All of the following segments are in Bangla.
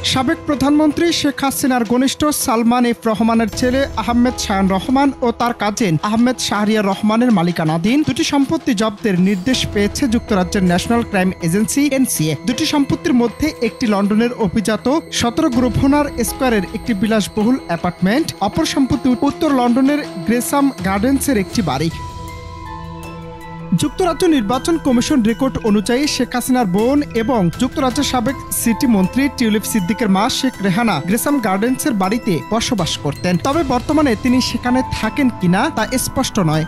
সাবেক প্রধানমন্ত্রী শেখ হাসিনার ঘনিষ্ঠ সালমান এফ রহমানের ছেলে আহমেদ শায়ান রহমান ও তার কাজিন আহমেদ শাহরিয়ার রহমানের মালিকানাধীন দুটি সম্পত্তি জব্দের নির্দেশ পেয়েছে যুক্তরাজ্যের ন্যাশনাল ক্রাইম এজেন্সি এনসিএ। দুটি সম্পত্তির মধ্যে একটি লন্ডনের অভিজাত 17 গ্রোভনার স্কোয়ারের একটি বিলাসবহুল অ্যাপার্টমেন্ট, অপর সম্পত্তি উত্তর লন্ডনের গ্রেসাম গার্ডেন্সের একটি বাড়ি। যুক্তরাজ্য নির্বাচন কমিশন রেকর্ড অনুযায়ী শেখ হাসিনার বোন এবং যুক্তরাজ্যের সাবেক সিটি মন্ত্রী টিউলিপ সিদ্দিকের মা শেখ রেহানা গ্রেসাম গার্ডেন্সের বাড়িতে বসবাস করতেন, তবে বর্তমানে তিনি সেখানে থাকেন কিনা তা স্পষ্ট নয়।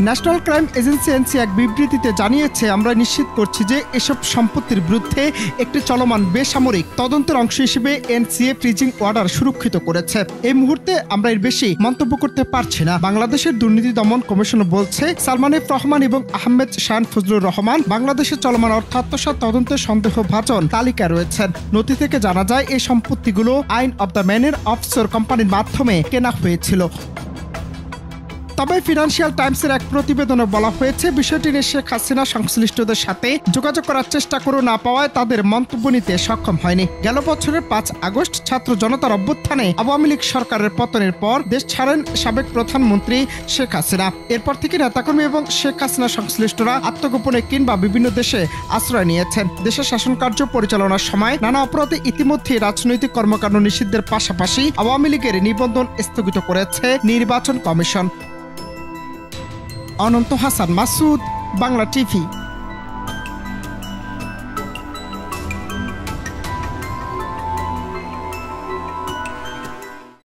ন্যাশনাল ক্রাইম এজেন্সি এনসি এক বিবৃতিতে জানিয়েছে, আমরা নিশ্চিত করছি যে এসব সম্পত্তির বিরুদ্ধে একটি চলমান বেসামরিক তদন্তের অংশ হিসেবে এনসিএ ফ্রিজিং অর্ডার সুরক্ষিত করেছে। এই মুহূর্তে আমরা এর বেশি মন্তব্য করতে পারছি না। বাংলাদেশের দুর্নীতি দমন কমিশন বলছে, সালমান এফ রহমান এবং আহমেদ শায়ান ফজলুর রহমান বাংলাদেশের চলমান অর্থ আত্মসাৎ তদন্তের সন্দেহভাজন তালিকায় রয়েছেন। নথি থেকে জানা যায় এই সম্পত্তিগুলো আইন অব দ্য ম্যানের অফশোর কোম্পানির মাধ্যমে কেনা হয়েছিল। তবে ফিনান্সিয়াল টাইমসের এক প্রতিবেদনে বলা হয়েছে, বিষয়টি নিয়ে শেখ হাসিনা সংশ্লিষ্টদের সাথে যোগাযোগ করার চেষ্টা করে না পাওয়ায় তাদের মন্তব্য নিতে সক্ষম হয়নি। গেল বছরের 5 আগস্ট ছাত্র জনতার অভ্যুত্থানে আওয়ামী লীগ সরকারের পতনের পর দেশ ছাড়েন সাবেক প্রধানমন্ত্রী শেখ হাসিনা। এরপর থেকে নেতাকর্মী এবং শেখ হাসিনা সংশ্লিষ্টরা আত্মগোপনে কিংবা বিভিন্ন দেশে আশ্রয় নিয়েছেন। দেশের শাসন কার্য পরিচালনার সময় নানা অপরাধে ইতিমধ্যে রাজনৈতিক কর্মকাণ্ড নিষিদ্ধের পাশাপাশি আওয়ামী লীগের নিবন্ধন স্থগিত করেছে নির্বাচন কমিশন। অনন্ত হাসান মাসুদ, বাংলা টিভি।